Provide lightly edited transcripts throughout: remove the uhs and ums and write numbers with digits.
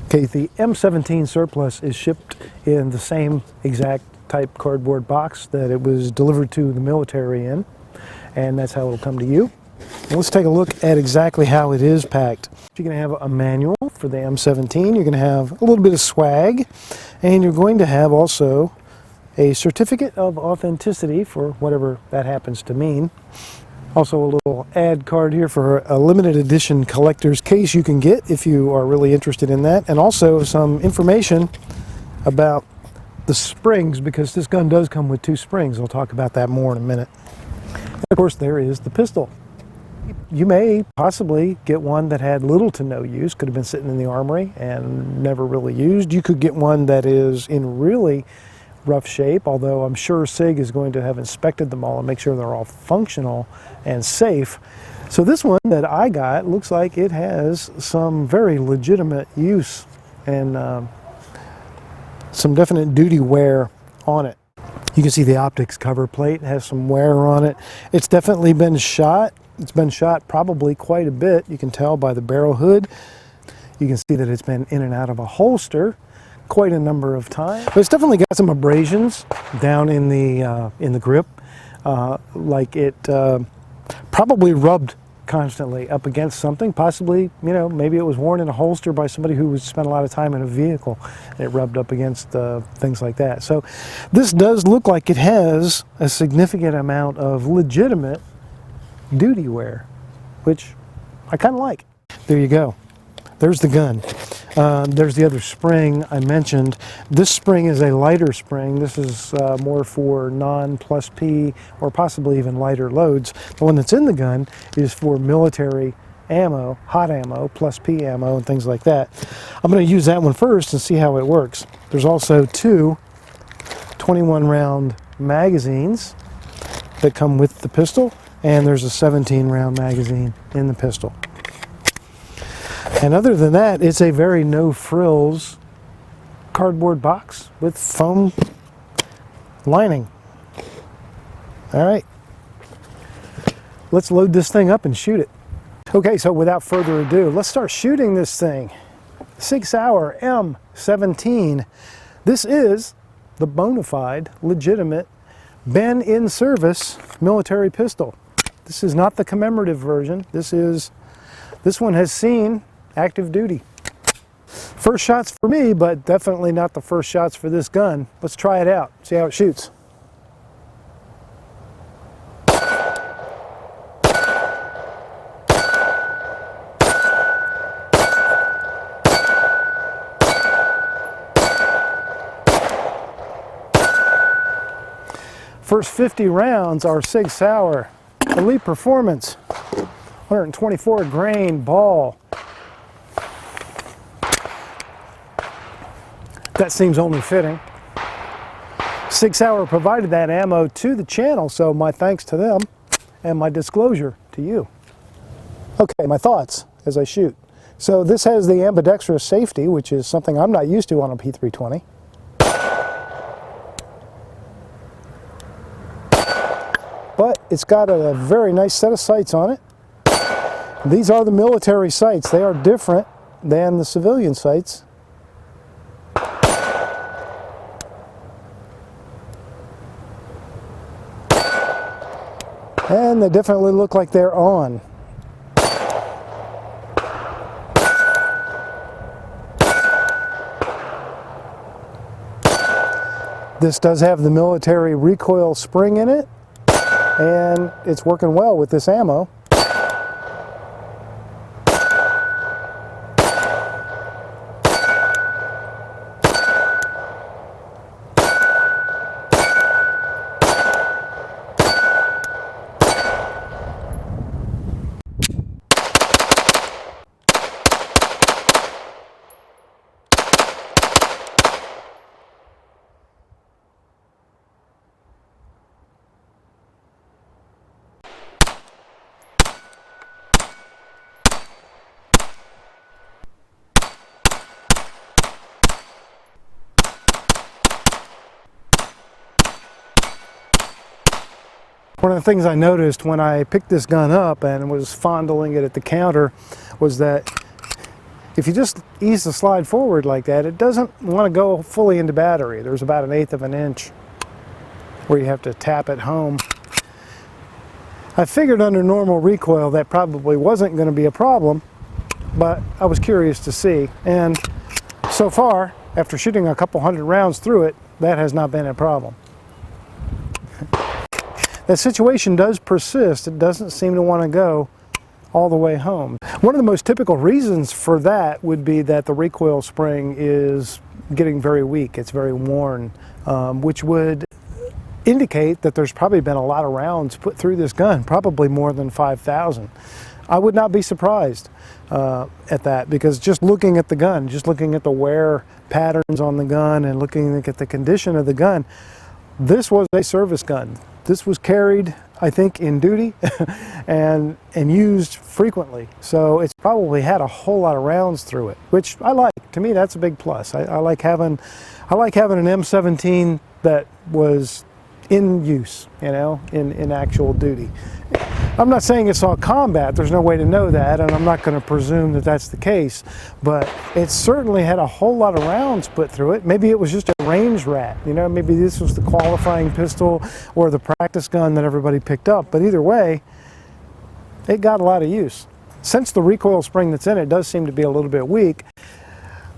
Okay, the M17 surplus is shipped in the same exact type cardboard box that it was delivered to the military in, and that's how it'll come to you. Let's take a look at exactly how it is packed. You're going to have a manual for the M17, you're going to have a little bit of swag, and you're going to have also a certificate of authenticity for whatever that happens to mean. Also a little ad card here for a limited edition collector's case you can get if you are really interested in that, and also some information about the springs, because this gun does come with 2 springs. I'll talk about that more in a minute. And of course, there is the pistol. You may possibly get one that had little to no use, could have been sitting in the armory and never really used. You could get one that is in really rough shape, although I'm sure SIG is going to have inspected them all and make sure they're all functional and safe. So this one that I got looks like it has some very legitimate use and some definite duty wear on it. You can see the optics cover plate has some wear on it. It's definitely been shot. It's been shot probably quite a bit. You can tell by the barrel hood. You can see that it's been in and out of a holster quite a number of times. But it's definitely got some abrasions down in the grip, like it probably rubbed constantly up against something. Possibly, you know, maybe it was worn in a holster by somebody who spent a lot of time in a vehicle and it rubbed up against things like that. So this does look like it has a significant amount of legitimate duty wear, which I kind of like. There you go. There's the gun. There's the other spring I mentioned. This spring is a lighter spring. This is more for non-plus P or possibly even lighter loads. The one that's in the gun is for military ammo, hot ammo, plus P ammo, and things like that. I'm going to use that one first and see how it works. There's also 2 21-round magazines that come with the pistol, and there's a 17-round magazine in the pistol. And other than that, it's a very no-frills cardboard box with foam lining. All right, let's load this thing up and shoot it. Okay, so without further ado, let's start shooting this thing. SIG Sauer M17. This is the bona fide, legitimate, been in service military pistol. This is not the commemorative version. This one has seen active duty. First shots for me, but definitely not the first shots for this gun. Let's try it out, see how it shoots. First 50 rounds are SIG Sauer Elite Performance 124 grain ball. That seems only fitting. SIG Sauer provided that ammo to the channel, so my thanks to them and my disclosure to you. Okay, my thoughts as I shoot. So this has the ambidextrous safety, which is something I'm not used to on a P320. But it's got a very nice set of sights on it. These are the military sights. They are different than the civilian sights. And they definitely look like they're on. This does have the military recoil spring in it, and it's working well with this ammo. One of the things I noticed when I picked this gun up and was fondling it at the counter was that If you just ease the slide forward like that, it doesn't want to go fully into battery. There's about 1/8 of an inch where you have to tap it home. I figured under normal recoil that probably wasn't going to be a problem, but I was curious to see. And so far, after shooting a couple hundred rounds through it, that has not been a problem. That situation does persist. It doesn't seem to want to go all the way home. One of the most typical reasons for that would be that the recoil spring is getting very weak. It's very worn, which would indicate that there's probably been a lot of rounds put through this gun, probably more than 5,000. I would not be surprised at that, because just looking at the gun, just looking at the wear patterns on the gun and looking at the condition of the gun, this was a service gun. This was carried, I think, in duty and used frequently. So it's probably had a whole lot of rounds through it, which I like. To me, that's a big plus. I like having an M17 that was in use, you know, in actual duty. I'm not saying it saw combat, there's no way to know that, and I'm not going to presume that that's the case, but it certainly had a whole lot of rounds put through it. Maybe it was just a range rat, you know, maybe this was the qualifying pistol or the practice gun that everybody picked up, but either way, it got a lot of use. Since the recoil spring that's in it does seem to be a little bit weak,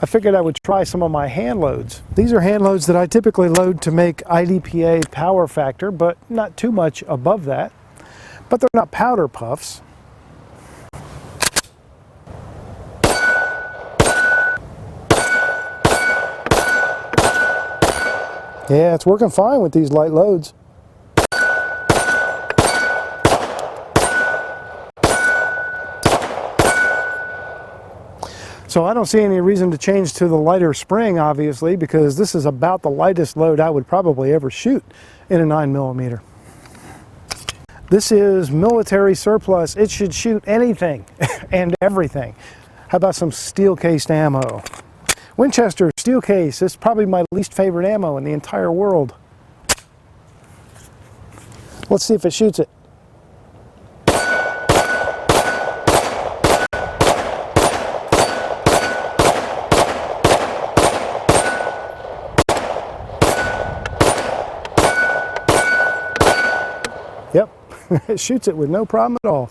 I figured I would try some of my hand loads. These are hand loads that I typically load to make IDPA power factor, but not too much above that. But they're not powder puffs. Yeah, it's working fine with these light loads. So I don't see any reason to change to the lighter spring, obviously, because this is about the lightest load I would probably ever shoot in a 9mm. This is military surplus. It should shoot anything and everything. How about some steel-cased ammo? Winchester steel case. This is probably my least favorite ammo in the entire world. Let's see if it shoots it. Yep, it shoots it with no problem at all.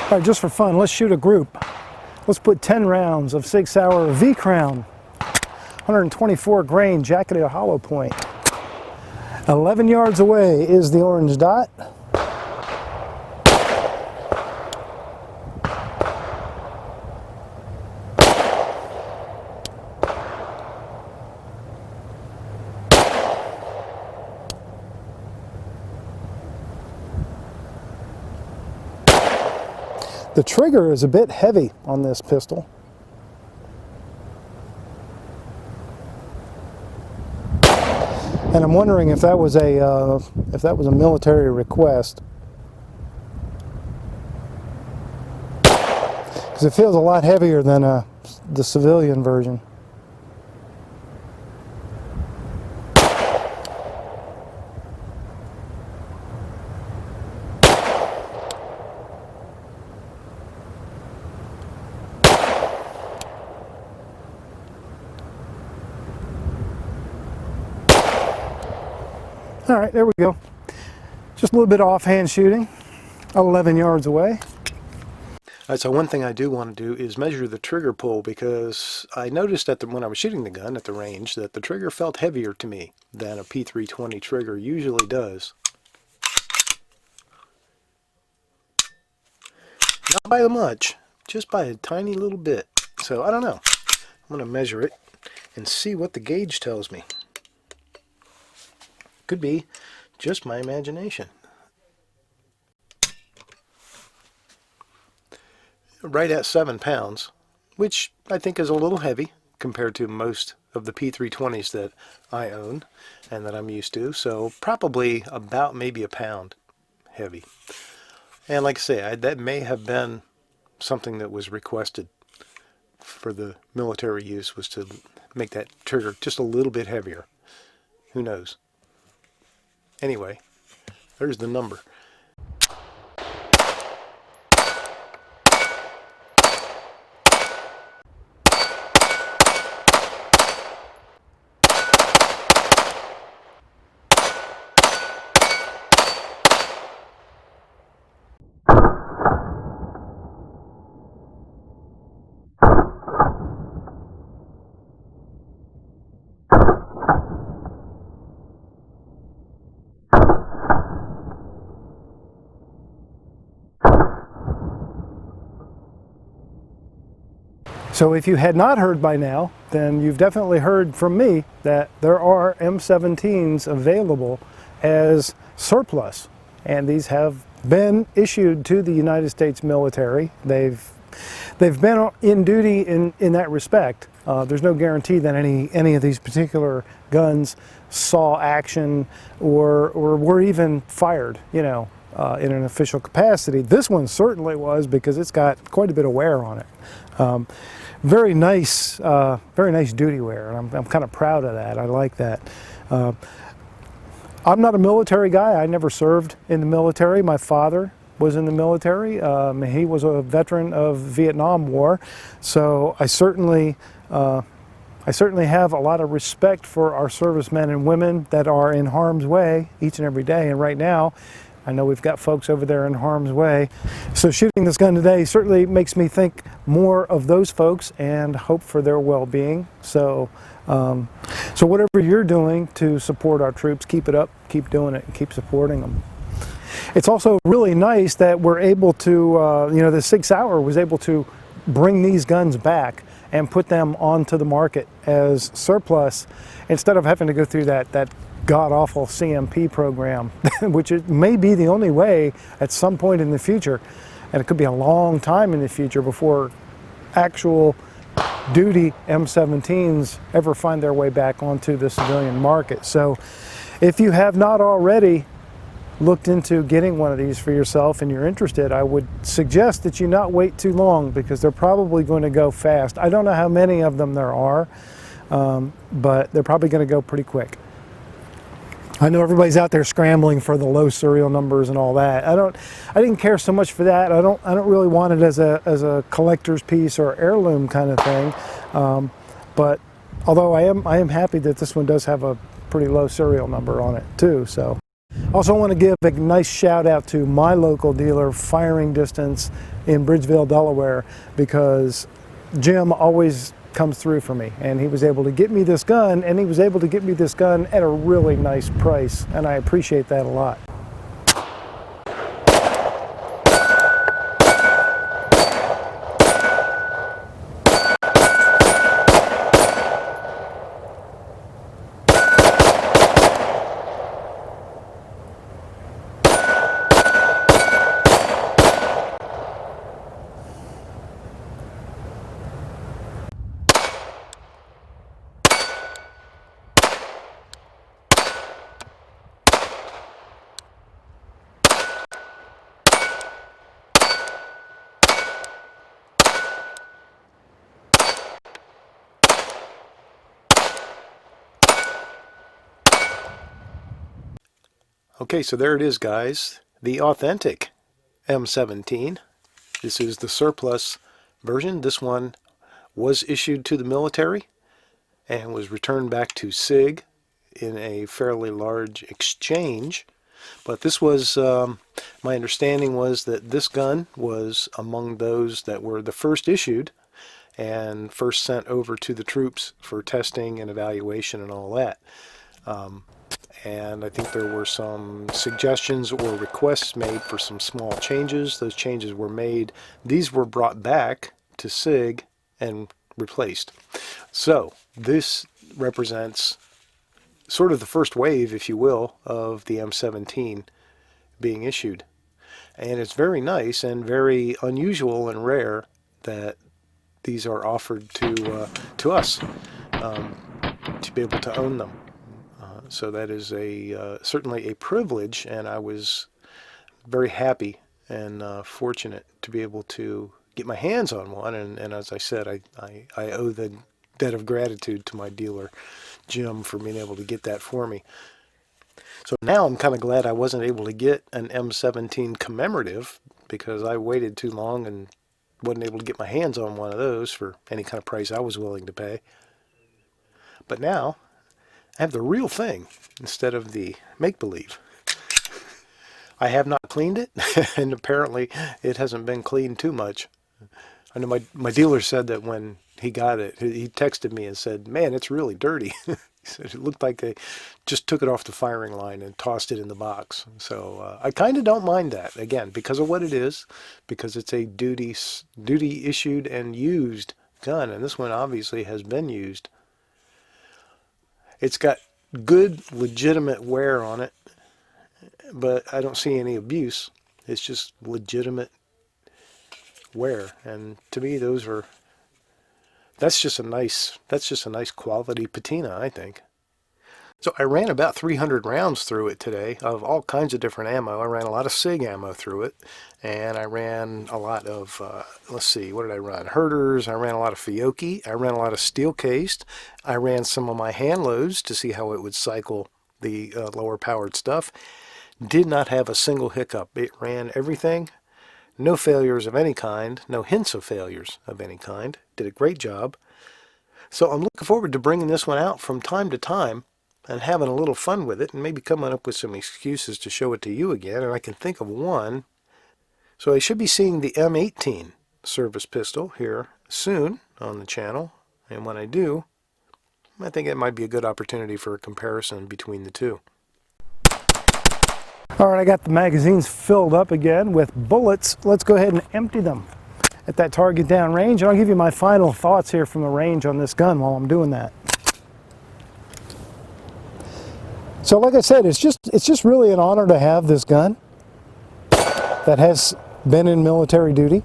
All right, just for fun, let's shoot a group. Let's put 10 rounds of SIG Sauer V-Crown, 124 grain jacketed hollow point. 11 yards away is the orange dot. The trigger is a bit heavy on this pistol. And I'm wondering if that was a military request. Because it feels a lot heavier than the civilian version. All right, there we go. Just a little bit of offhand shooting. 11 yards away. Alright, so one thing I do want to do is measure the trigger pull, because I noticed that when I was shooting the gun at the range that the trigger felt heavier to me than a P320 trigger usually does. Not by much, just by a tiny little bit. So I don't know. I'm going to measure it and see what the gauge tells me. Could be just my imagination. Right at 7 pounds, which I think is a little heavy compared to most of the P320s that I own and that I'm used to. So probably about maybe a pound heavy. And like I say, that may have been something that was requested for the military use, was to make that trigger just a little bit heavier. Who knows? Anyway, there's the number. So if you had not heard by now, then you've definitely heard from me that there are M17s available as surplus, and these have been issued to the United States military. They've been in duty in that respect. There's no guarantee that any of these particular guns saw action or were even fired, you know, in an official capacity. This one certainly was, because it's got quite a bit of wear on it. Very nice duty wear, and I'm kind of proud of that. I like that. I'm not a military guy. I never served in the military. My father was in the military. He was a veteran of Vietnam War, so I certainly have a lot of respect for our servicemen and women that are in harm's way each and every day. And right now, I know we've got folks over there in harm's way. So shooting this gun today certainly makes me think more of those folks and hope for their well-being. So, so whatever you're doing to support our troops, keep it up, keep doing it, and keep supporting them. It's also really nice that we're able to, you know, the SIG Sauer was able to bring these guns back and put them onto the market as surplus, instead of having to go through that god-awful CMP program, which it may be the only way at some point in the future, and it could be a long time in the future before actual duty M17s ever find their way back onto the civilian market. So if you have not already looked into getting one of these for yourself and you're interested, I would suggest that you not wait too long, because they're probably going to go fast. I don't know how many of them there are, but they're probably going to go pretty quick. I know everybody's out there scrambling for the low serial numbers and all that. I didn't care so much for that. I don't really want it as a collector's piece or heirloom kind of thing. But although I am happy that this one does have a pretty low serial number on it too. So also want to give a nice shout out to my local dealer, Firing Distance, in Bridgeville, Delaware, because Jim always comes through for me, and he was able to get me this gun, and he was able to get me this gun at a really nice price, and I appreciate that a lot. Okay, so there it is, guys. The authentic M17. This is the surplus version. This one was issued to the military and was returned back to SIG in a fairly large exchange. But this was, my understanding was that this gun was among those that were the first issued and first sent over to the troops for testing and evaluation and all that. And I think there were some suggestions or requests made for some small changes. Those changes were made. These were brought back to SIG and replaced. So this represents sort of the first wave, if you will, of the M17 being issued. And it's very nice and very unusual and rare that these are offered to us to be able to own them. So that is certainly a privilege, and I was very happy and fortunate to be able to get my hands on one. And as I said, I owe the debt of gratitude to my dealer, Jim, for being able to get that for me. So now I'm kind of glad I wasn't able to get an M17 commemorative, because I waited too long and wasn't able to get my hands on one of those for any kind of price I was willing to pay. But now I have the real thing instead of the make-believe. I have not cleaned it, and apparently it hasn't been cleaned too much. I know my dealer said that when he got it, he texted me and said, "Man, it's really dirty." He said it looked like they just took it off the firing line and tossed it in the box. So I kind of don't mind that, again, because of what it is, because it's a duty issued and used gun, and this one obviously has been used. It's got good, legitimate wear on it, but I don't see any abuse. It's just legitimate wear, and to me, that's just a nice quality patina, I think. So I ran about 300 rounds through it today of all kinds of different ammo. I ran a lot of SIG ammo through it, and I ran a lot of, let's see, what did I run? Herders. I ran a lot of Fiocchi. I ran a lot of steel cased. I ran some of my hand loads to see how it would cycle the lower powered stuff. Did not have a single hiccup. It ran everything. No failures of any kind. No hints of failures of any kind. Did a great job. So I'm looking forward to bringing this one out from time to time and having a little fun with it, and maybe coming up with some excuses to show it to you again, and I can think of one. So I should be seeing the M18 service pistol here soon on the channel, and when I do, I think it might be a good opportunity for a comparison between the two. All right, I got the magazines filled up again with bullets. Let's go ahead and empty them at that target down range, and I'll give you my final thoughts here from the range on this gun while I'm doing that. So like I said, it's just really an honor to have this gun that has been in military duty.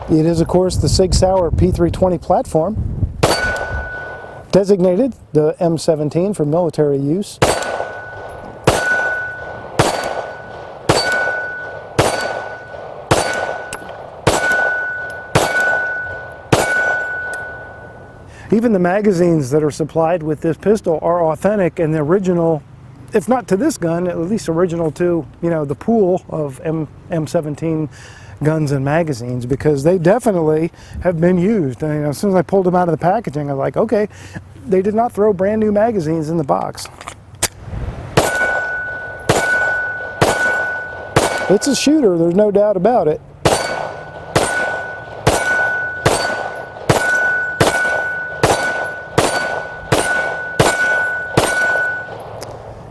It is, of course, the SIG Sauer P320 platform, designated the M17 for military use. Even the magazines that are supplied with this pistol are authentic and the original, if not to this gun, at least original to, you know, the pool of M17 guns and magazines, because they definitely have been used. And, you know, as soon as I pulled them out of the packaging, I was like, okay, they did not throw brand new magazines in the box. It's a shooter, there's no doubt about it.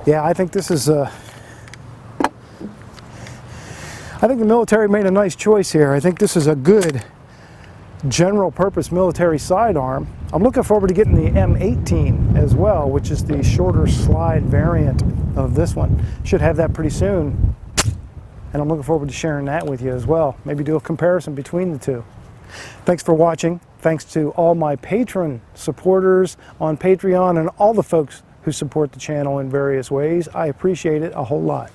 Yeah, I think this is I think the military made a nice choice here. I think this is a good general purpose military sidearm. I'm looking forward to getting the M18 as well, which is the shorter slide variant of this one. Should have that pretty soon. And I'm looking forward to sharing that with you as well. Maybe do a comparison between the two. Thanks for watching. Thanks to all my patron supporters on Patreon and all the folks who support the channel in various ways. I appreciate it a whole lot.